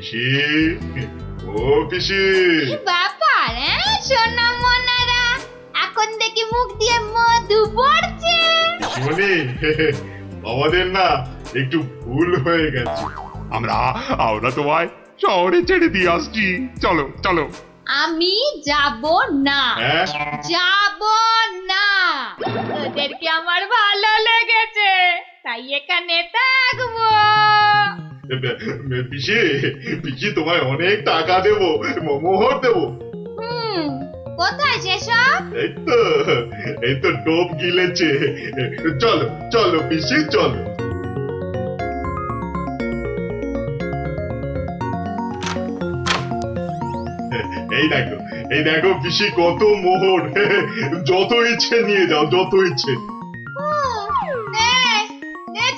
পিসি, ও পিসি। কি ব্যাপার সোনা মনারা, এখন দেখি মুখ দিয়ে মধু পড়ছে। পিসিমণি, আমাদের না একটু ভুল হয়ে গেছে। আমরা তোমায় শহরে ছেড়ে দিয়ে আসছি, চলো চলো। আমি যাব না, হ্যাঁ? যাব না। ওদেরকে আমার ভালো লেগেছে, তাই এখানে থাকবো। পিসি, পিসি তোমায় অনেক টাকা দেবো, মোহর দেবো। কোথায় সেসব? এই তো টোপ গিলেছে। চলো চলো পিসি, চলো। এই দেখো পিসি, কত মোহর। যত ইচ্ছে নিয়ে যাও, যত ইচ্ছে।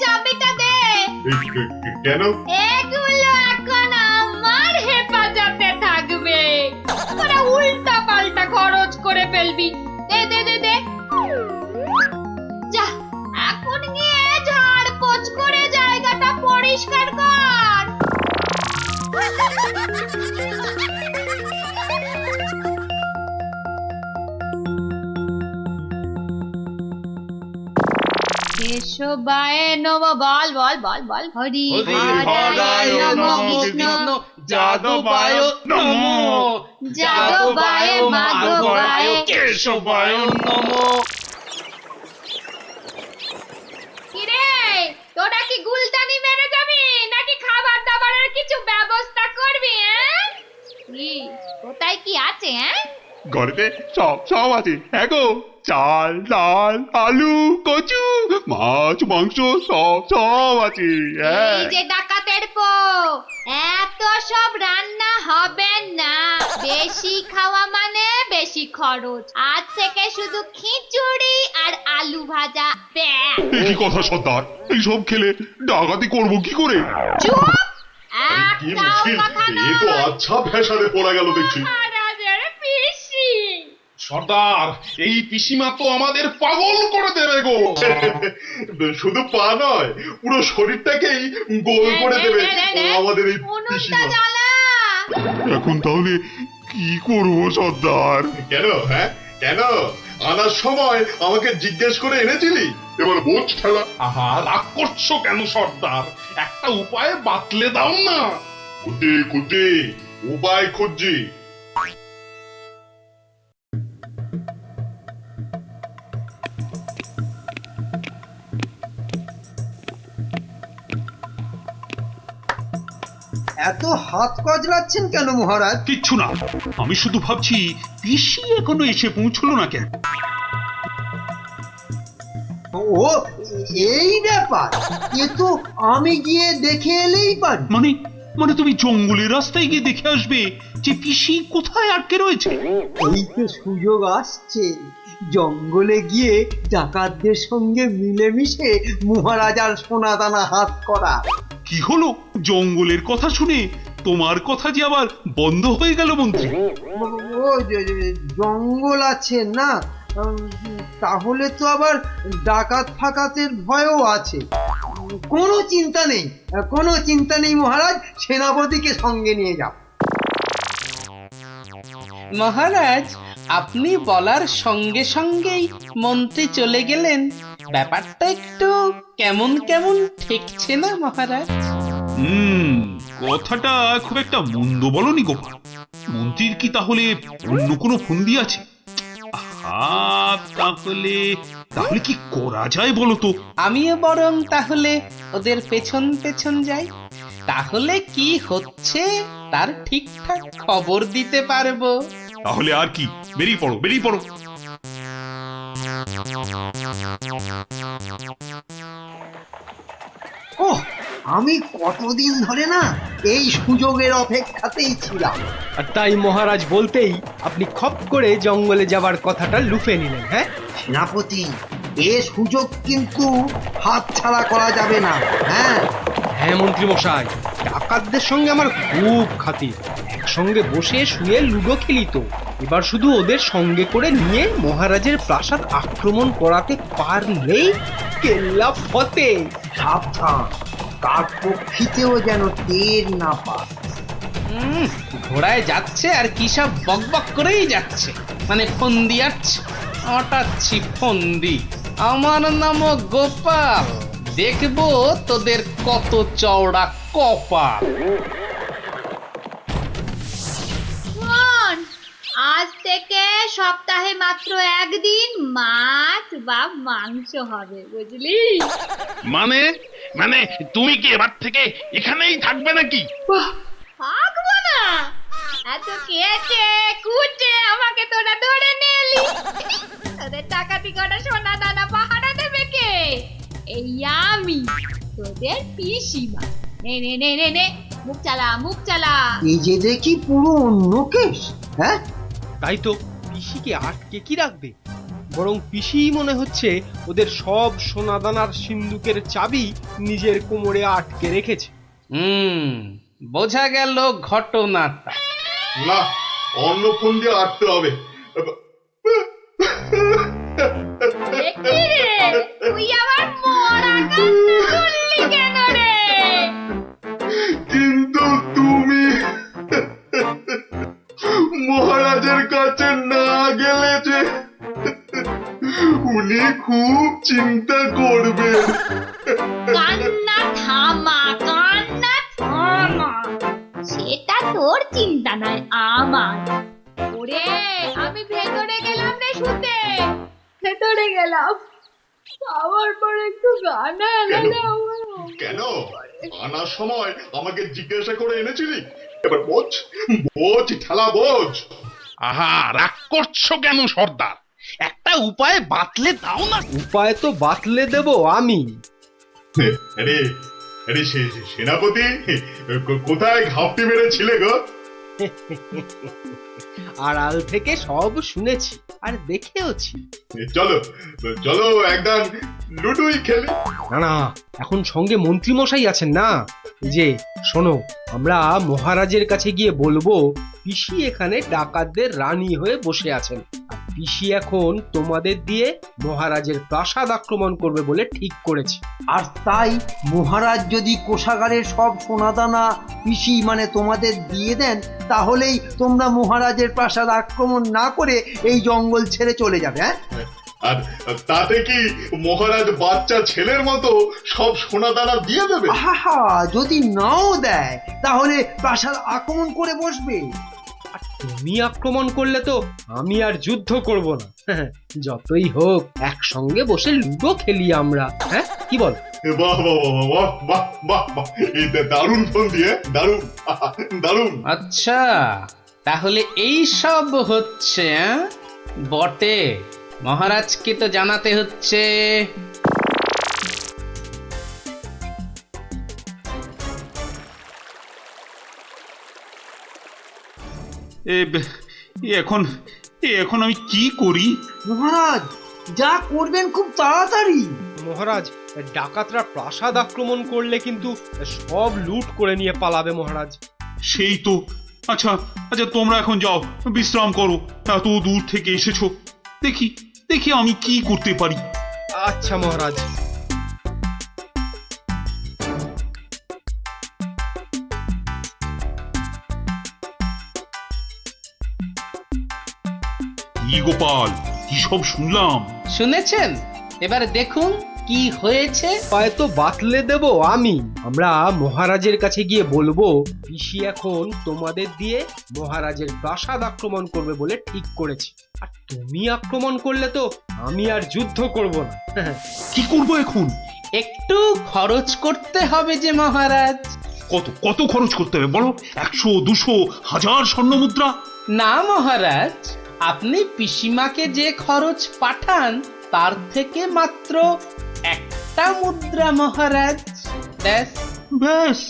চাবিটা দে। কেন? এগুলো এখন আমার হেফাজতে থাকবে, তোরা উল্টা পাল্টা খরচ করে ফেলবি। দে দে দে দে। যা, এখন গিয়ে ঝাড়পোছ করে জায়গাটা পরিষ্কার কর। কেশবায় নম, বল বল বল বল। হরি হরায় নম, কৃষ্ণ যাদবায় নমো, যাদবায় মাধবায় কেশবায় নমো। কিরে, তোরা কি গুলতানি মেরে যাবি নাকি খাবার দাবারের কিছু ব্যবস্থা করবি? কি কোথায় কি আছে? ঘরেতে সব আছে। হ্যাঁ গো, চাল ডাল আলু কচু মাছ মাংস সব আছে। এই যে ডাকাতের পো, এত সব রান্না হবে না। বেশি খাওয়া মানে বেশি খরচ। আজ থেকে শুধু খিচুড়ি আর আলু ভাজা। ব্যাস। কি কথা সর্দার, এইসব খেলে ডাকাতি করবো কি করে? চুপ! কি একটাও মুশকিল, কথা এ তো নয়। আচ্ছা ফ্যাসাদে পড়া গেল দেখছি। মহারাজের পিসি। সর্দার, এই পিসিমা তো আমাদের পাগল করে দেবে গো। শুধু পা নয়, পুরো শরীরটাকেই গোল করে দেবে আমাদের এই উনুনটা পিসিমা। জ্বালা। এখন তাহলে কি করবো সর্দার? কেন? হ্যাঁ কেন? আনার সময় আমাকে জিজ্ঞেস করে এনেছিলি, এবার বোঝ ঠেলা। আহা, রাগ করছো কেন সর্দার? একটা উপায় বাতলে দাও না। খুঁটি উপায় খুঁজছি। এত হাত কজলাচ্ছেন কেন মহারাজ? কিচ্ছু না, আমি শুধু ভাবছি পিসি এখনো এসে পৌঁছলো না কেন। ও, এই ব্যাপার। এ তো আমি গিয়ে দেখে এলেই পারি। মানে তুমি জঙ্গলের রাস্তায় গিয়ে দেখে আসবে যে পিসি কোথায় আটকে রয়েছে? এই তো সুযোগ আসছে, জঙ্গলে গিয়ে ডাকাতদের সঙ্গে মিলেমিশে মহারাজার সোনাদানা হাত করা। কি হলো, জঙ্গলের কথা শুনে তোমার কথা যে আবার বন্ধ হয়ে গেল মন্ত্রী? ও জঙ্গল আছে না, তাহলে তো আবার ডাকাত ফাকাতের ভয়ও আছে। কোনো চিন্তা নেই মহারাজ, সেনাপতিকে সঙ্গে নিয়ে যাও। মহারাজ, আপনি বলার সঙ্গে সঙ্গেই মন্ত্রী চলে গেলেন। ব্যাপারটা একটু কেমন কেমন ঠেকছে না মহারাজ? কথাটা খুব একটা মন্দ বলনি গোপাল। মন্ত্রীর কি তাহলে অন্য কোনো ফন্দি আছে? তাহলে কি করা যায় বলো তো? আমিও বরং তাহলে ওদের পেছন পেছন যাই, তাহলে কি হচ্ছে তার ঠিকঠাক খবর দিতে পারবো। তাহলে আর কি, বেরিয়ে পড়ো। ওহ, আমি কতদিন ধরে না এই সুযোগের অপেক্ষাতেই ছিলাম। আর তাই মহারাজ বলতেই আপনি খপ করে জঙ্গলে যাবার কথাটা লুফে নিলেন। হ্যাঁ সেনাপতি, এ সুযোগ কিন্তু হাতছাড়া করা যাবে না। হ্যাঁ মন্ত্রী মশাই, ডাকাতদের সঙ্গে আমার খুব খাতির। একসঙ্গে বসে শুয়ে লুডো খেলি তো। এবার শুধু ওদের সঙ্গে করে নিয়ে মহারাজের প্রাসাদ আক্রমণ করাতে পারলেই কেল্লা ফতে। সাবধান, কাঠপক্ষীতেও যেন টের না পায়। ঘোড়ায় যাচ্ছে আর কি সব বকবক করেই যাচ্ছে, মানে ফন্দি আটছে, আটাচ্ছি ফন্দি। আমার নাম গোপাল, দেখবো তোদের কত চওড়া কপাল। শোন, আজ থেকে সপ্তাহে মাত্র একদিন মাছ বা মাংস হবে, বুঝলি? মানে মানে তুমি কি এবার থেকে এখানেই থাকবে নাকি? থাকবো না? এত কেটে কুটে আমাকে তোরা ধরে নিলি, তোদের টাকাতি কটা সোনা দানা পাহারা দেবে কে? এই আমি, তোদের পিসিমা। নে নে নে নে নে, মুখ চালা মুখ চালা। এই যে দেখি পুরো অন্য কেস। হ্যাঁ, তাই তো, পিসিকে আটকে কি রাখবে? বরং পিসি মনে হচ্ছে ওদের সব সোনাদানার সিন্ধুকের চাবি নিজের কোমরে আটকে রেখেছে। বোঝা গেল ঘটনাটা। না, অন্য ফোন দিয়ে আটতে হবে। এ কি রে, তুই আবার মরা কান্না করলি কেন রে? কিন্তু তুমি মহারাজের কাছে না গেলে যে উনি খুব চিন্তা করবেন। কান্না থামা, কান্না থামা, সেটা তোর চিন্তা নয় আমার। ওরে, আমি ভেতরে গেলাম রে শুতে, ভেতরে গেলাম। আবার পরে একটু গানা এনে কেন আনার সময় আমাকে জিজ্ঞাসা করে এনেছিলি? এবার বোঝ, বোঝ ঠেলা বোঝ। আহা, রাগ করছো কেন সর্দার? একটা উপায় বাতলে দাও না। উপায় তো বাতলে দেব আমি। আরে আরে সেনাপতি, কোথায় ঘাপটি মেরেছিলে গো? আড়াল থেকে সব শুনেছি আর দেখেওছি। চলো চলো একদম লুডুই খেলি। না না, এখন সঙ্গে মন্ত্রী মশাই আছেন না। এই যে শোনো, আমরা মহারাজের কাছে গিয়ে বলবো পিসি এখানে ডাকাতদের রানী হয়ে বসে আছেন, আর পিসি এখন তোমাদের দিয়ে মহারাজের প্রাসাদ আক্রমণ করবে বলে ঠিক করেছে। আর তাই মহারাজ যদি কোষাগারের সব সোনাদানা পিসি মানে তোমাদের দিয়ে দেন, তাহলেই তোমরা মহারাজের প্রাসাদ আক্রমণ না করে এই জঙ্গল ছেড়ে চলে যাবে। হ্যাঁ, আর তাতে কি মহারাজ বাচ্চা ছেলের মতো সব সোনা দানা দিয়ে দেবে? আহা, যদি নাও দেয় তাহলে প্রাসাদ আক্রমণ করে বসবে। আর তুমি আক্রমণ করলে তো আমি আর যুদ্ধ করব না। যতই হোক একসঙ্গে বসে লুডো খেলি আমরা। হ্যাঁ, কি বল? বাহ বাহ বাহ বাহ বাহ বাহ, এই দারুণ ফোন দিয়ে, দারুণ দারুণ। আচ্ছা, তাহলে এই সব হচ্ছে বটে, মহারাজকে তো জানাতে হচ্ছে। এখন এখন আমি কি করি? মহারাজ যা করবেন খুব তাড়াতাড়ি। মহারাজ, ডাকাতরা প্রাসাদ আক্রমণ করলে কিন্তু সব লুট করে নিয়ে পালাবে মহারাজ। সেই তো। আচ্ছা আচ্ছা, তোমরা এখন যাও, বিশ্রাম করো। এত দূর থেকে এসেছো, দেখি দেখি আমি কি করতে পারি। আচ্ছা মহারাজ। কি গোপাল, কি সব শুনলাম? শুনেছেন? এবার দেখুন কি হয়েছে। উপায় তো বাতলে দেব আমি। আমরা মহারাজের কাছে গিয়ে বলবো পিসি এখন তোমাদের দিয়ে মহারাজের প্রাসাদ আক্রমণ করবে বলে ঠিক করেছে, আর তুমি আক্রমণ করলে তো আমি আর যুদ্ধ করব না। কি করবো এখন? একটু খরচ করতে হবে যে মহারাজ। কত কত খরচ করতে হবে বলো? 100, 200, 1000 স্বর্ণ মুদ্রা? না মহারাজ, আপনি পিসিমাকে যে খরচ পাঠান তার থেকে মাত্র একটা মুদ্রা মহারাজ। ব্যাস। ব্যাস?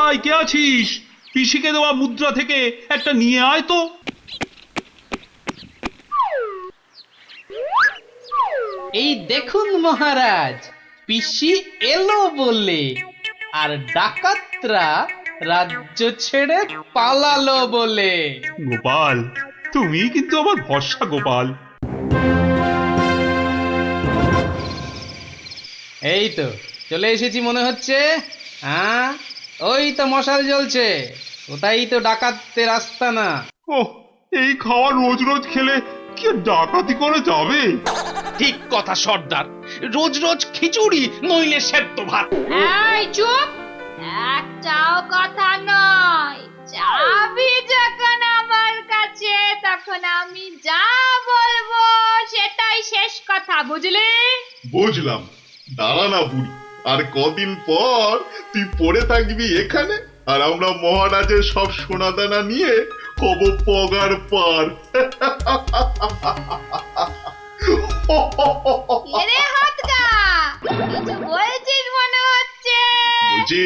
আয়, কে আছিস? পিসিকে দেওয়া মুদ্রা থেকে একটা নিয়ে আয় তো। এই দেখুন মহারাজ, পিসি এলো বলে, আর ডাকাতরা রাজ্য ছেড়ে পালালো বলে। গোপাল, তুমি কিন্তু আমার ভরসা গোপাল। এই তো চলে এসেছি মনে হচ্ছে। হ্যাঁ, ওই তো মশাল জ্বলছে, ওটাই তো ডাকাতদের রাস্তা না। ও, এই খাওয়া রোজ রোজ খেলে কি আর ডাকাতি করে যাবে? ঠিক কথা সর্দার, রোজ রোজ খিচুড়ি নইলে সেদ্ধ ভাত। এই চুপ, একটাও কথা নয়। চাবি যখন আমার কাছে, তখন আমি যা বলবো সেটাই শেষ কথা, বুঝলি? বুঝলাম। দাঁড়া না বুড়ি, আর কদিন পর তুই পড়ে থাকবি এখানে, আর আমরা মহারাজের সব সোনাদানা নিয়ে হব পগার পার। এরে হাতগা, কিছু বলছিস মনে হচ্ছে। বলছি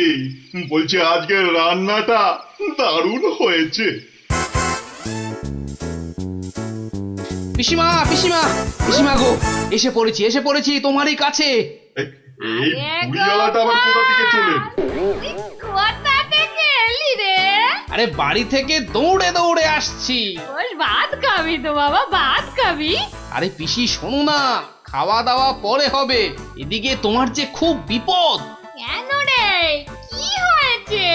বলছি আজকের রান্নাটা দারুণ হয়েছে। পিসিমা পিসিমা পিসিমা গো, এসে পড়েছি তোমারই কাছে। এই বুড়িওয়ালাটা আবার কোথা থেকে চলে? তুই কোথা থেকে এলি রে? আরে বাড়ি থেকে দৌড়ে দৌড়ে আসছি। বল, ভাত খাবি তো বাবা, ভাত খাবি? আরে পিসি শোনো না, খাওয়া দাওয়া পরে হবে, এদিকে তোমার যে খুব বিপদ। কেন রে, কি হয়েছে?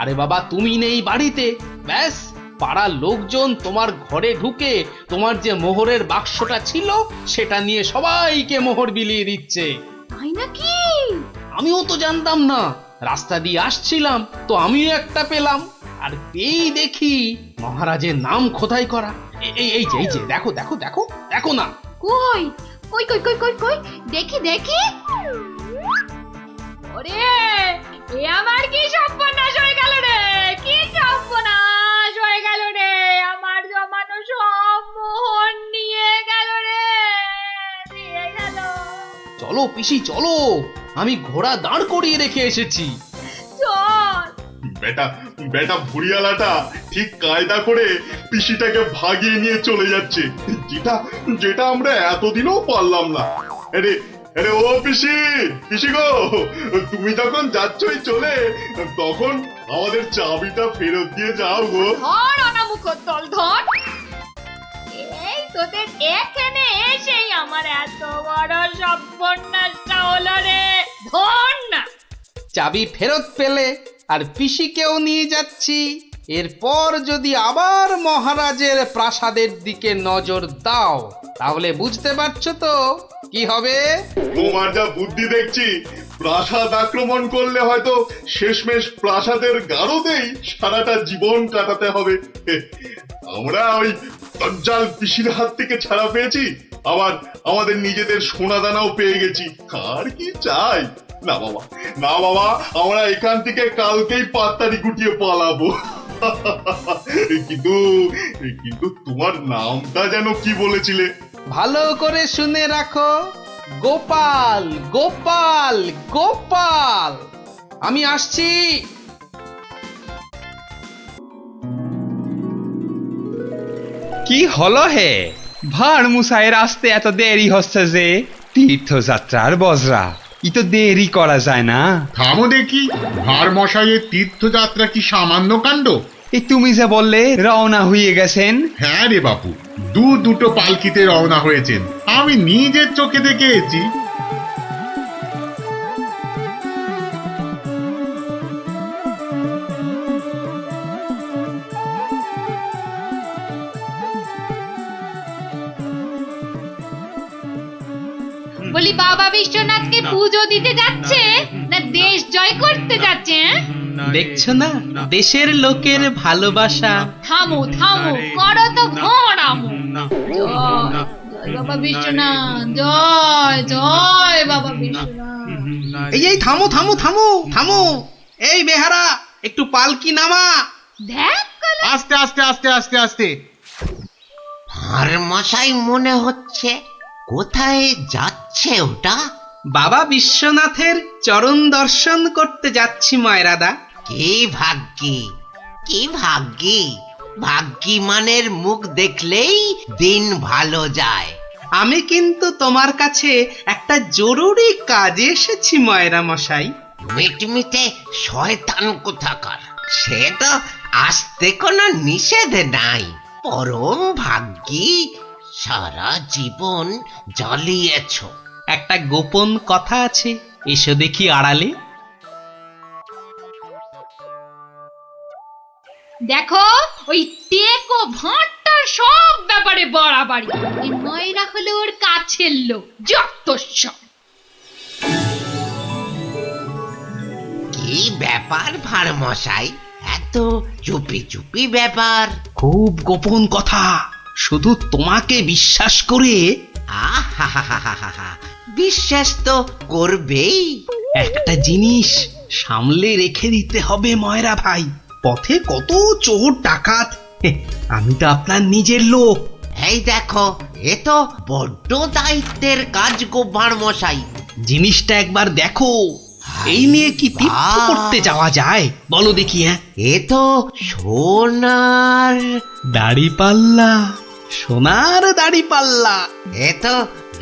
আরে বাবা তুমি নেই বাড়িতে, ব্যাস পাড়ার লোকজন তোমার ঘরে ঢুকে তোমার যে মোহরের বাক্সটা ছিল সেটা নিয়ে সবাইকে মোহর বিলিয়ে দিচ্ছে। তাই নাকি? আমিও তো জানতাম না, রাস্তা দিয়ে আসছিলাম তো আমিও একটা পেলাম, আর পেয়েই দেখি মহারাজের নাম খোদাই করা। এই যে দেখো দেখো দেখো দেখো না। কই কই কই কই কই কই, দেখি দেখি। ওরে, এ আমার কি সর্বনাশ হয়ে গেল রে, কি সর্বনাশ হয়ে গেল রে, আমার জমানো সব মোহর নিয়ে গেল রে, নিয়ে গেল। চলো পিসি চলো, আমি ঘোড়া দাঁড় করিয়ে রেখে এসেছি। চল। বেটা বেটা বুড়িওয়ালাটা ঠিক কায়দা করে পিসিটাকে ভাগিয়ে নিয়ে চলে যাচ্ছে, যেটা যেটা আমরা এতদিনও পারলাম না। আরে আরে ও পিসি, পিসি গো, তুমি যখন যাচ্ছই চলে, তখন আমাদের চাবিটা ফেরত দিয়ে যাও গো। ধর অনামুখ তল ধর। এই তোদের এখানে এসেই আমার এত বড় সর্বনাশটা হলো রে, ধর না। চাবি ফেরত পেলে আর পিসিকেও নিয়ে যাচ্ছি। এরপর যদি আবার মহারাজের প্রাসাদের দিকে নজর দাও তাহলে বুঝতে পারছো তো কি হবে। তোমার যা বুদ্ধি দেখছি, প্রাসাদ আক্রমণ করলে হয়তো শেষমেশ প্রাসাদের গারদেই সারাটা জীবন কাটাতে হবে। আমরা ওই দজ্জাল পিসির হাত থেকে ছাড়া পেয়েছি, আবার আমাদের নিজেদের সোনাদানাও পেয়ে গেছি, আর কি চাই? না বাবা, না বাবা, আমরা এখান থেকে কালকেই পাত্তারি গুটিয়ে পালাবো। কিন্তু কিন্তু তোমার নামটা যেন কি বলেছিলে? ভালো করে শুনে রাখো, গোপাল গোপাল গোপাল। আমি আসছি। কি হলো হে? ভাঁড় মুসাইয়ের আসতে এত দেরি হচ্ছে যে? তীর্থযাত্রার বজরা, ই তো দেরি করা যায় না। থামো দেখি, ভাঁড় মশাইয়ের তীর্থযাত্রা কি সামান্য কাণ্ড? এই তুমি যে বললে রওনা হয়ে গেছেন। হ্যাঁ রে বাপু, দুটো পালকিতে রওনা হয়েছেন, আমি নিজের চোখে দেখে এসেছি। বলি বাবা বিশ্বনাথকে পুজো দিতে যাচ্ছে না দেশ জয় করতে যাচ্ছে? দেখছো না দেশের লোকের ভালোবাসা। থামো থামো, করো তো ঘোরামো। জয় জয় বাবা বিশ্বনাথ, জয় জয় বাবা বিশ্বনাথ। এই থামো থামো থামো থামো, এই বেহারা একটু পালকি নামা। দেখ আস্তে আস্তে আস্তে আস্তে আস্তে। আর মশাই মনে হচ্ছে, কোথায় যাচ্ছে ওটা? বাবা বিশ্বনাথের চরণ দর্শন করতে যাচ্ছি ময়রাদা। কি ভাগ্যি, কি ভাগ্যি! ভাগ্যি মানের মুখ দেখলেই দিন ভালো যায়। আমি কিন্তু তোমার কাছে একটা জরুরি কাজে এসেছি ময়রা মশাই। মিটমিটে শয়তান কোথাকার, সে তো আসতে কোনো নিষেধ নাই। পরম ভাগ্যি, সারা জীবন জ্বালিয়েছ। একটা গোপন কথা আছে, এসো দেখি আড়ালে। দেখো ওই টেকো ভাঁটটার সব ব্যাপারে বাড়াবাড়ি। এই ময়রা হলো ওর কাছের লোক, যত সব। কি ব্যাপার ভাঁড় মশাই, এত চুপি চুপি ব্যাপার? খুব গোপন কথা, শুধু তোমাকে বিশ্বাস করে আহা, বিশ্বাস তো করবেই। একটা জিনিস সামলে রেখে দিতে হবে ময়রা ভাই। পথে কত চোর ডাকাত, আমি তো আপনার নিজের লোক। এই দেখো, এ তো বড্ড দায়িত্বের কাজ গো ভাঁড় মশাই। জিনিসটা একবার দেখো, এই নিয়ে কি তীর্থ করতে যাওয়া যায় বলো দেখি? হ্যাঁ, এ তো সোনার দাড়ি পাল্লা, সোনার দাড়ি পাল্লা। এ তো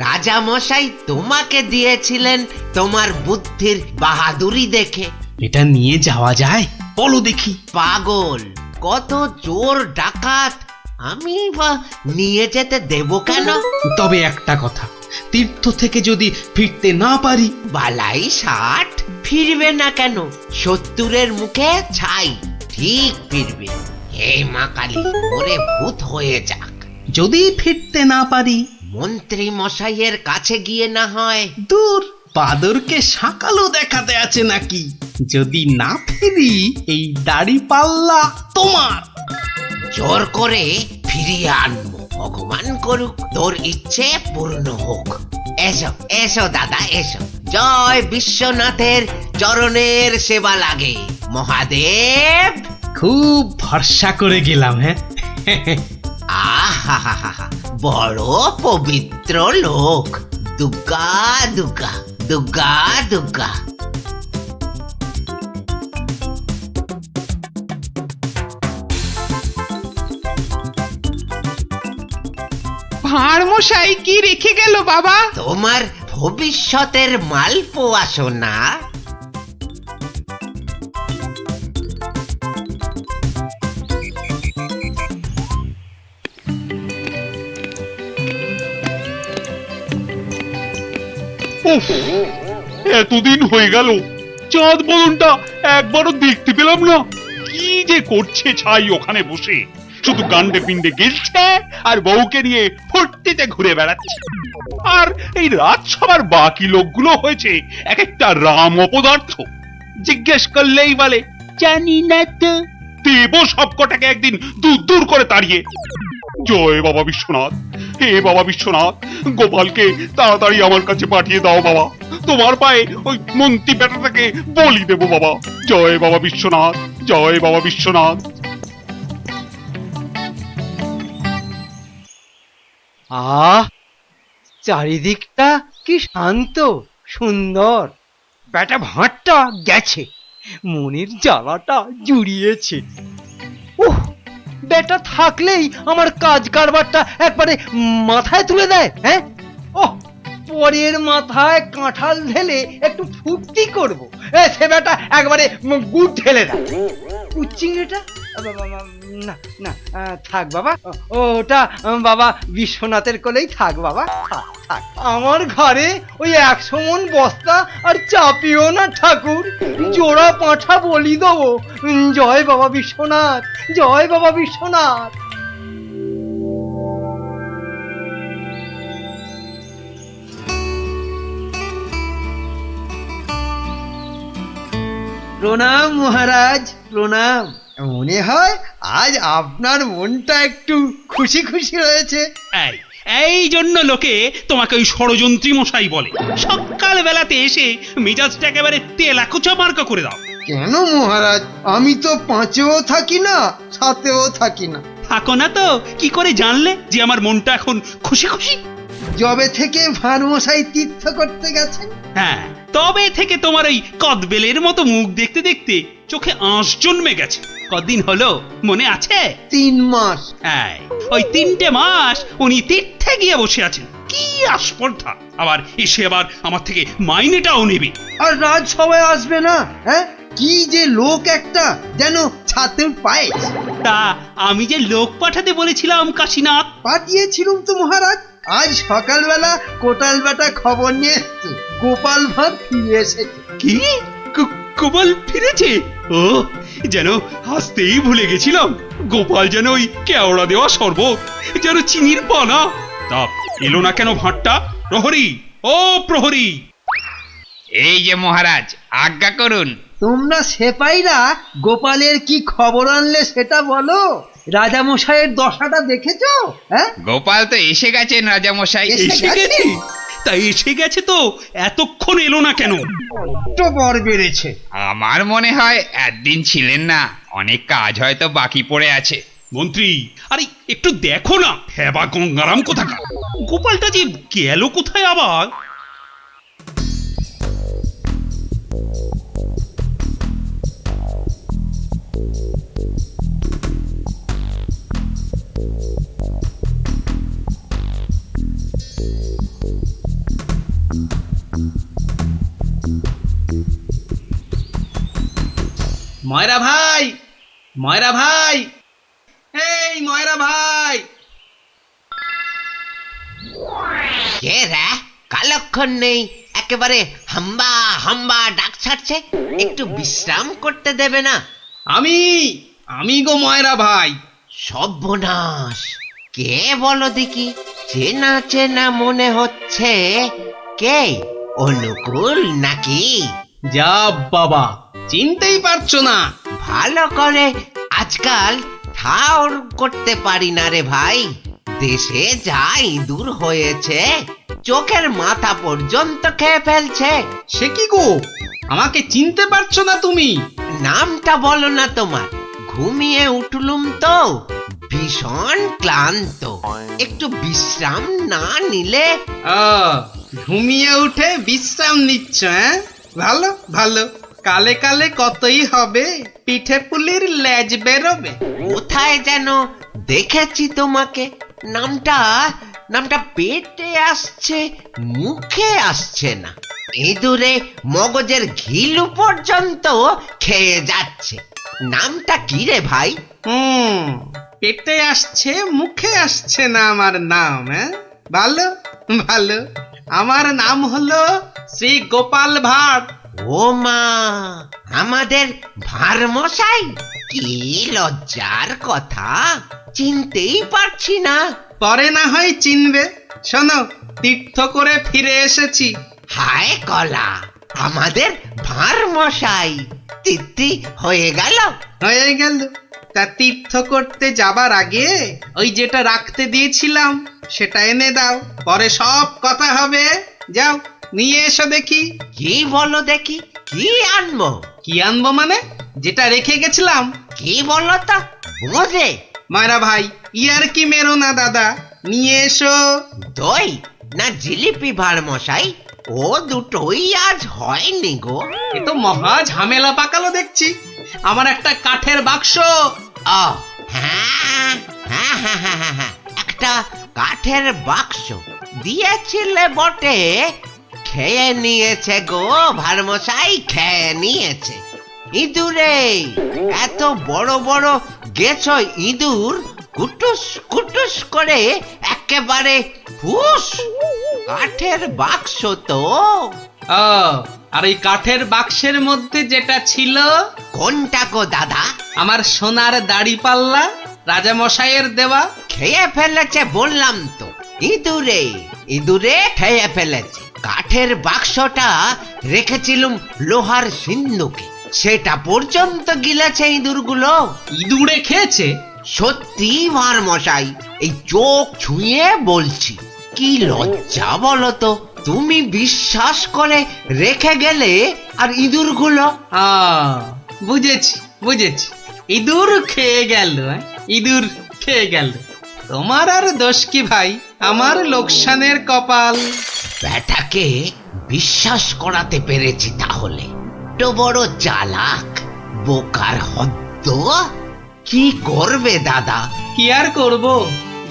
রাজা মশাই তোমাকে দিয়েছিলেন তোমার বুদ্ধির বাহাদুরি দেখে। এটা নিয়ে যাওয়া যায় বলো দেখি? পাগল, কত চোর ডাকাত, আমি বা নিয়ে যেতে দেব কেন? তবে একটা কথা, তীর্থ থেকে যদি ফিরতে না পারি? বালাই 60 ফিরবে না কেন? 70-এর মুখে ছাই, ঠিক ফিরবে। হে মা কালী, ওরে ভূত হয়ে যাক। যদি ফিরতে না পারি? মন্ত্রী মশাইয়ের কাছে গিয়ে না হয়। দূর, বাদরকে সাকালও দেখাতে আছে নাকি? যদি না ফিরি, এই দাড়ি পাল্লা তোমার। জোর করে ফিরিয়ে আনবো, ভগবান করুক তোর ইচ্ছে পূর্ণ হোক। এসো এসো দাদা, এসো। জয় বিশ্বনাথের চরণের সেবা লাগে মহাদেব। খুব ভরসা করে গেলাম। হ্যাঁ, আহা, বড় পবিত্র লোক। দুর্গা দুর্গা দুর্গা দুর্গা। ভাঁড় মশাই কি রেখে গেল বাবা? তোমার ভবিষ্যতের মালপোয়া সোনা। উফ, এতদিন হয়ে গেল চাঁদ বদনটা একবারও দেখতে পেলাম না। কি যে করছে ছাই ওখানে বসে, শুধু গান্ডে পিণ্ডে গেলছে আর বউকে নিয়ে ফুর্তিতে ঘুরে বেড়াচ্ছে। আর এই রাজসভার বাকি লোকগুলো হয়েছে এক একটা রাম অপদার্থ। জিজ্ঞেস করলেই বলে জানি না তো। দেব সবকটাকে একদিন দূর দূর করে তাড়িয়ে। জয় বাবা বিশ্বনাথ, হে বাবা বিশ্বনাথ, গোপালকে তাড়াতাড়ি আমার কাছে পাঠিয়ে দাও বাবা। তোমার পায়ে ওই মন্ত্রী বেটাটাকে বলি দেব বাবা। জয় বাবা বিশ্বনাথ, জয় বাবা বিশ্বনাথ। চারিদিকটা কি শান্ত সুন্দর। বেটা ভাঁটটা গেছে, মনের জ্বালাটা জুড়িয়েছে। উহ, বেটা থাকলেই আমার কাজ কারবারটা একবারে মাথায় তুলে দেয়। হ্যাঁ, ওহ, পরের মাথায় কাঁঠাল ঢেলে একটু ফুর্তি করব, সে বেটা একবারে গুড় ঢেলে দেয়। চিংড়িটা না না, থাক বাবা, ওটা বাবা বিশ্বনাথের কোলেই থাক বাবা, থাক থাক। আমার ঘরে ওই 100 মণ বস্তা আর চাপিও না ঠাকুর, জোড়া পাঁঠা বলি দেবো। জয় বাবা বিশ্বনাথ, জয় বাবা বিশ্বনাথ। প্রণাম মহারাজ, প্রণাম। মনে হয় আজ আপনার মনটা একটু খুশি খুশি রয়েছে। এই জন্য লোকে তোমাকে ওই ষড়যন্ত্রী মশাই বলে। সকাল বেলাতে এসে মেজাজটা একেবারে তেলাকুচা মার্কা করে দাও। কেন মহারাজ, আমি তো 5-এও থাকি না, 7-এও থাকি না। থাকো না তো কি করে জানলে যে আমার মনটা এখন খুশি খুশি? যবে থেকে ভাঁড়মশাই তীর্থ করতে গেছেন। হ্যাঁ, তবে থেকে তোমার ওই কদবেলের মতো মুখ দেখতে দেখতে চোখে আঁশ জন্মে গেছে। কদিন হলো মনে আছে? 3 মাস। হ্যাঁ, ওই 3টে মাস উনি তীর্থে গিয়ে বসে আছেন। কি আস্পর্ধা! আবার এসে আবার আমার থেকে মাইনেটাও নেবে। আর রাজসভায় আসবে না? হ্যাঁ, কি যে লোক একটা, যেন ছাতের পায়ে। তা আমি যে লোক পাঠাতে বলেছিলাম কাশীনাথ, পাঠিয়েছিলাম তো মহারাজ। আজ সকালবেলা কোটাল বেটা খবর নিয়ে এসছে, গোপাল ভাঁড় ফিরে এসেছে। কি গোপাল ফিরেছে? ও, যেন হাসতেই ভুলে গেছিলাম গোপাল যেন ওই কেওড়া দেওয়া শরবত যেন চিনির পানা। তা এলো না কেন ভাঁটটা? প্রহরী, ও প্রহরী! এই যে মহারাজ, আজ্ঞা করুন। তোমরা সেপাইরা গোপালের কি খবর আনলে সেটা বলো। রাজামশাইয়ের দশাটা দেখেছো? হ্যাঁ, গোপাল তো এসে গেছেন রাজামশাই। এসে গেছে? তা এসে গেছে তো এতক্ষণ এলো না কেন? তো বর বেড়েছে। আমার মনে হয় একদিন ছিলেন না, অনেক কাজ হয়তো বাকি পড়ে আছে। মন্ত্রী, আরে একটু দেখো না, হেবা গঙ্গারাম কোথাকার, গোপালটা যে গেল কোথায় আবার? ময়রা ভাই, ময়রা ভাই, এই ময়রা ভাই! কে রে? কালক্ষণ নেই, একেবারে হাম্বা হাম্বা ডাক ছাড়ছে। একটু বিশ্রাম করতে দেবে না? আমি গো ময়রা ভাই। সর্বনাশ! কে বলো দেখি? চেনা চেনা মনে হচ্ছে। কে? অনুকূল নাকি? যা বাবা, চিনতেই পারছো না? ভালো করে আজকাল ঠাউর করতে পারি না রে ভাই। দেশে যা ইঁদুর হয়েছে, চোখের মাথা পর্যন্ত খেয়ে ফেলছে। সে কি গো, আমাকে চিনতে পারছো না তুমি? নামটা বলো না তোমার। ঘুমিয়ে উঠলুম তো, ভীষণ ক্লান্ত। একটু বিশ্রাম না নিলে। ঘুমিয়ে উঠে বিশ্রাম নিচ্ছ? হ্যাঁ, ভালো ভালো। কালে কালে কতই হবে, পিঠে পুলির লেজ বেরোবে। কোথায় যেন দেখেছি তোমাকে। নামটা পেটে আসছে, মুখে আসছে না। ইঁদুরে মগজের ঘিলু পর্যন্ত খেয়ে যাচ্ছে। নামটা কি রে ভাই? পেটে আসছে, মুখে আসছে না আমার নাম। হ্যাঁ, ভালো ভালো। আমার নাম হলো শ্রী গোপাল ভাঁড়। ও মা, আমাদের ভাঁড় মশাই! কি লজ্জার কথা, চিনতেই পারছি না। পরে না হয় চিনবে। শোনো, তীর্থ করে ফিরে এসেছি। হায় কলা, আমাদের ভাঁড় মশাই তিথি হয়ে গেল। হয়ে গেল। তা তীর্থ করতে যাবার আগে ওই যেটা রাখতে দিয়েছিলাম সেটা এনে দাও, পরে সব কথা হবে। যাও, নিয়ে এসো দেখি। কি বলো দেখি, কি আনবো? কি আনবো মানে? যেটা রেখে গেছিলাম। কি বলো তো, বোঝে? মায়েরা ভাই, ইয়ার কি মেরো না দাদা, নিয়ে এসো। দই না জিলিপি ভাঁড় মশাই? ও দুটোই আজ হয়নি গো। এ তো মহা ঝামেলা পাকালো দেখছি। আমার একটা কাঠের বাক্স। ও হ্যাঁ হ্যাঁ হ্যাঁ হ্যাঁ হ্যাঁ হ্যাঁ, একটা কাঠের বাক্স দিয়েছিলে বটে। খেয়ে নিয়েছে গো ভাঁড় মশাই, খেয়ে নিয়েছে। ইঁদুরে এত বড় বড় গেছ ইঁদুর, কুটুস কুটুস করে একেবারে ফুস। কাঠের বাক্স তো। আর এই কাঠের বাক্সের মধ্যে যেটা ছিল। কোনটা গো দাদা? আমার সোনার দাড়ি পাল্লা, রাজা মশাইয়ের দেওয়া। খেয়ে ফেলেছে বললাম তো, ইঁদুরে খেয়ে ফেলেছে। কাঠের বাক্সটা রেখেছিলুম লোহার সিন্ধুকে, সেটা পর্যন্ত গিলেছে ইঁদুরগুলো। ইঁদুরে খেয়েছে? সত্যি ভাঁড় মশাই, এই চোখ ছুঁয়ে বলছি। কি লজ্জা বলো তো, তুমি বিশ্বাস করে রেখে গেলে, আর ইঁদুরগুলো। বুঝেছি বুঝেছি, ইঁদুর খেয়ে গেল। ইঁদুর খেয়ে গেল। তোমার আর দোষ কি ভাই, আমার লোকসানের কপাল। ব্যাটাকে বিশ্বাস করাতে পেরেছি তাহলে। তো বড় চালাক, বোকার হদ্দ। কি করবে দাদা? কি আর করব,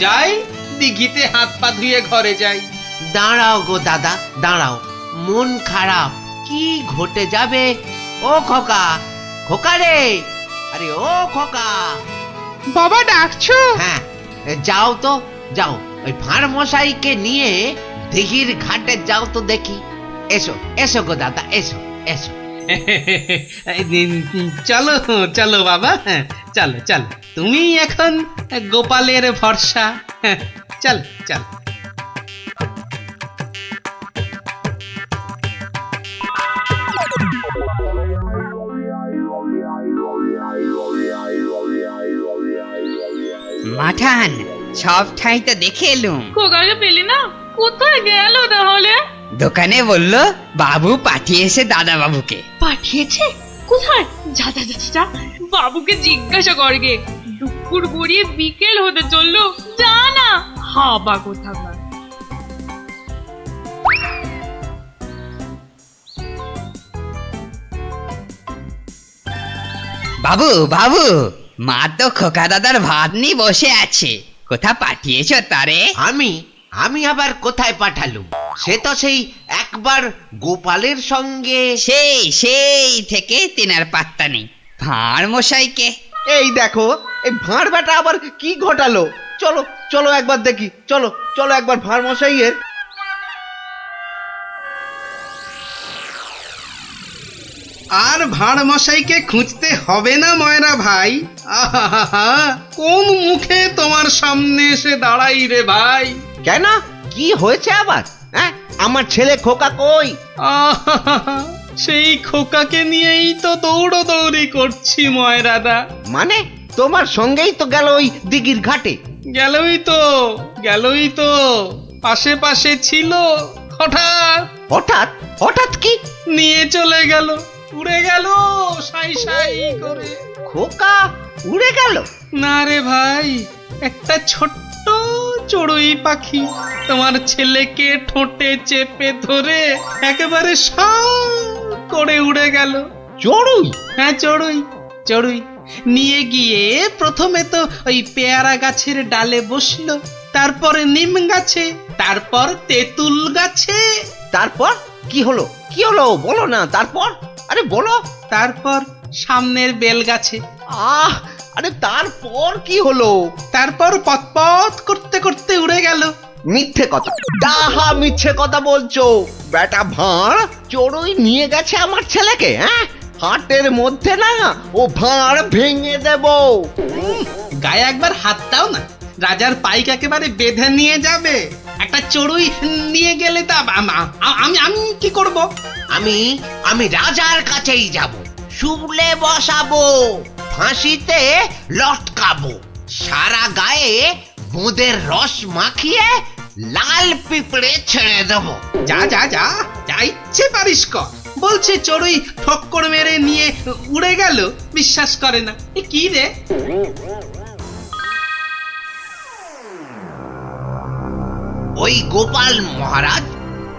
যাই দিঘিতে হাত পা ধুয়ে ঘরে যাই। দাঁড়াও গো দাদা, দাঁড়াও। মন খারাপ, কি ঘটে যাবে? ও খোকা, খোকা রে, আরে ও খোকা। বাবা ডাকছো? হ্যাঁ, যাও তো, যাও। ওই ভাঁড় মশাইকে নিয়ে দিঘির ঘাটে যাও তো দেখি। এসো এসো গো দাদা, এসো এসো। চলো চলো বাবা, চলো চলো, তুমি এখন গোপালের ভরসা। চল চল। মাঠান সব ঠাই তো দেখে এলুম। খোকাকে পেলি না? কোথায় গেল তাহলে? দোকানে বললো বাবু পাঠিয়েছে দাদা বাবুকে। পাঠিয়েছে? কোথায়? যা যা যা যা, বাবুকে জিজ্ঞাসা করগে। দুপুর গড়িয়ে বিকেল হতে চললো, যা না। হাবা কোথাকার। বাবু বাবু, মা তো খোকা দাদার ভাত নিয়ে বসে আছে, কোথা পাঠিয়েছ তারে? আমি আমি আবার কোথায় পাঠালুম? সে তো সেই একবার গোপালের সঙ্গে। সেই থেকে তেনার পাত্তা নেই। ভাঁড় মশাইকে। এই দেখো, এই ভাঁড় বেটা আবার কি ঘটালো। চলো চলো একবার দেখি, চলো চলো একবার ভাঁড় মশাইয়ের। আর ভাঁড় মশাইকে খুঁজতে হবে না ময়রা ভাই। আহা, কোন মুখে তোমার সামনে এসে দাঁড়াই রে ভাই? কেন, কি হয়েছে আবার? হ্যাঁ, আমার ছেলে খোকা কই? আহা, সেই খোকাকে নিয়েই তো দৌড়দৌড়ি করছি ময়রাদা। মানে তোমার সঙ্গেই তো গেল ওই দিঘির ঘাটে। গেলই তো পাশে ছিল, হঠাৎ হঠাৎ হঠাৎ কি? নিয়ে চলে গেল, উড়ে গেল সাই সাই করে। খোকা উড়ে গেল? না রে ভাই, একটা ছোট্ট চড়ুই পাখি তোমার ছেলেকে ঠোঁটে চেপে ধরে একেবারে সাঁ করে উড়ে গেল। চড়ুই? হ্যাঁ, চড়ুই নিয়ে গিয়ে প্রথমে তো ওই পেয়ারা গাছের ডালে বসলো, তারপরে নিম গাছে, তারপর তেঁতুল গাছে। তারপর কি হলো? কি হলো বলো না। তারপর, আরে বলো। তারপর সামনের বেল গাছে। আরে তারপর কি হলো? তারপর পথ করতে করতে উড়ে গেল। মিথ্যে কথা, ডাহা মিথ্যে কথা বলছো বেটা ভাঁড়। চড়ুই নিয়ে গেছে আমার ছেলেকে? হ্যাঁ, হাটের মধ্যে না ও ভাঁড় ভেঙে দেব। গায়ে একবার হাত দাও না, রাজার পাইক একেবারে বেঁধে নিয়ে যাবে। একটা চড়ুই নিয়ে গেলে তা আমি কি করব? আমি রাজার কাছেই যাব, শুলে বসাবো, ফাঁসিতে লটকাবো, সারা গায়ে বোঁদের রস মাখিয়ে লাল পিঁপড়ে ছেড়ে দেবো। যা ইচ্ছে পারিস কর। বলছে চড়ুই ঠক্কর মেরে নিয়ে উড়ে গেল, বিশ্বাস করে না। এ কি রে? ওই গোপাল মহারাজ,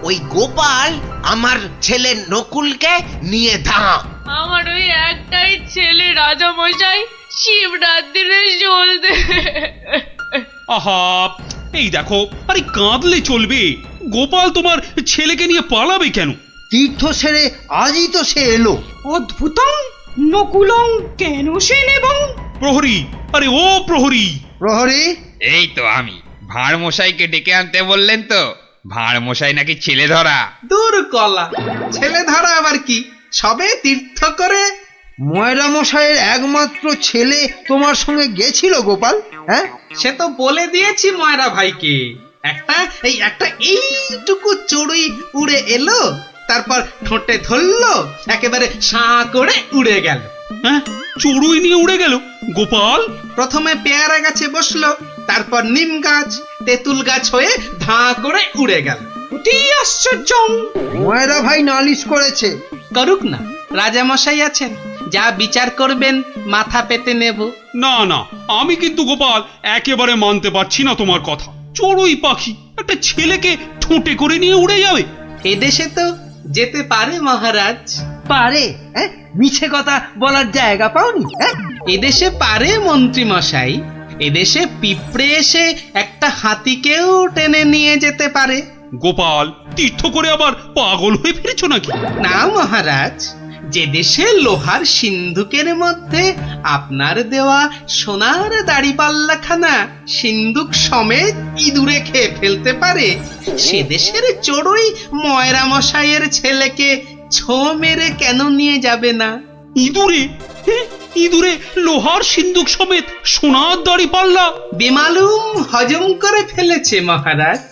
ওই গোপাল আমার ছেলে নকুলকে নিয়ে ধাম। আমার ওই একটাই ছেলে রাজা মশাই, শিবরাত্রিরে চলতে। আহা, এই দেখো, আরে কাঁদলে চলবে? গোপাল তোমার ছেলেকে নিয়ে পালাবে কেন? তীর্থ সেরে আজই তো সে এলো। অদ্ভুতং নকুলং কেন সে নেবং? প্রহরী, আরে ও প্রহরী! প্রহরী, এই তো আমি। ভাঁড় মশাইকে ডেকে আনতে বললেন তো? ভাঁড় মশাই নাকি ছেলে ধরা। দূর কলা, ছেলে ধরা আবার কি? সবে তীর্থ করে। ময়রা মশাইয়ের একমাত্র ছেলে তোমার সঙ্গে গেছিল গোপাল? হ্যাঁ, সে তো বলে দিয়েছি ময়রা ভাইকে। একটা এইটুকু চড়ুই উড়ে এলো, তারপর ঠোঁটে ধরলো, একেবারে সাঁ করে উড়ে গেল। হ্যাঁ, চড়ুই নিয়ে উড়ে গেল গোপাল? প্রথমে পেয়ারা গাছে বসলো, তারপর নিম গাছ, তেঁতুল গাছ হয়ে ধাঁ করে উড়ে গেল। অতি আশ্চর্য! ময়রা ভাই নালিশ করেছে। করুক না, রাজা মশাই আছেন, যা বিচার করবেন মাথা পেতে নেব। না, আমি কিন্তু গোপাল একেবারে মানতে পারছি না তোমার কথা। চড়ুই পাখি একটা ছেলেকে ঠোঁটে করে নিয়ে উড়ে যাবে? এদেশে তো যেতে পারে মহারাজ। পারে? হ্যাঁ, মিছে কথা বলার জায়গা পাওনি? হ্যাঁ, এদেশে পারে মন্ত্রী মশাই। এদেশে পিঁপড়ে এসে একটা হাতিকেও টেনে নিয়ে যেতে পারে। গোপাল, তীর্থ করে আবার পাগল হয়ে ফিরেছো নাকি? না মহারাজ, যে দেশে লোহার সিন্ধুকের মধ্যে আপনার দেওয়া সোনার দাড়িপাল্লাখানা সিন্ধুক সমেত ইঁদুরে খেয়ে ফেলতে পারে, সে দেশের চড়ুই ময়রা মশাইয়ের ছেলেকে ছো মেরে কেন নিয়ে যাবে না? ইঁদুরে ইঁদুরে লোহার সিন্দুক সমেত সোনার দাড়ি পাল্লা। বেমালুম হজম করে ফেলেছে মহারাজ।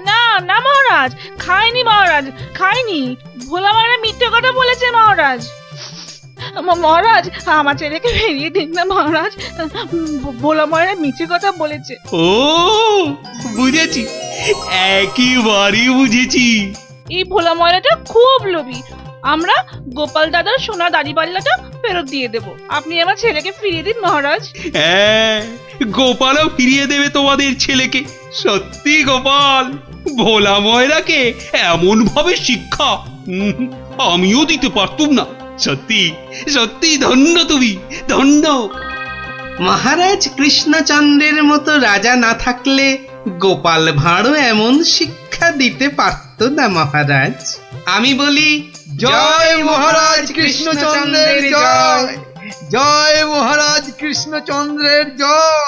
না না মহারাজ, খাইনি মহারাজ, খাইনি। ভোলা মারা মিথ্যে কথা বলেছে মহারাজ। মহারাজ আমার ছেলেকে ফিরিয়ে দিন না মহারাজ, ভোলা মারা মিথ্যে কথা বলেছে। ও বুঝেছি, একেবারে বুঝেছি। এই ভোলা ময়রাটা খুব লোভী। আমরা গোপাল দাদার সোনা দাড়ি পাল্লাটা ফেরত দিয়ে দেব, আপনি আমার ছেলেকে ফিরিয়ে দিন মহারাজ। হ্যাঁ, গোপালও ফিরিয়ে দেবে তোমাদের ছেলেকে। সত্যি গোপাল, ভোলা ময়রাকে এমন ভাবে শিক্ষা আমিও দিতে পারতুম না। সত্যি সত্যি ধন্য তুমি, ধন্য। মহারাজ কৃষ্ণচন্দ্রের মতো রাজা না থাকলে গোপাল ভাঁড়ও এমন শিক্ষা দিতে পারত না মহারাজ। আমি বলি জয় মহারাজ কৃষ্ণচন্দ্রের জয়, জয় মহারাজ কৃষ্ণচন্দ্রের জয়।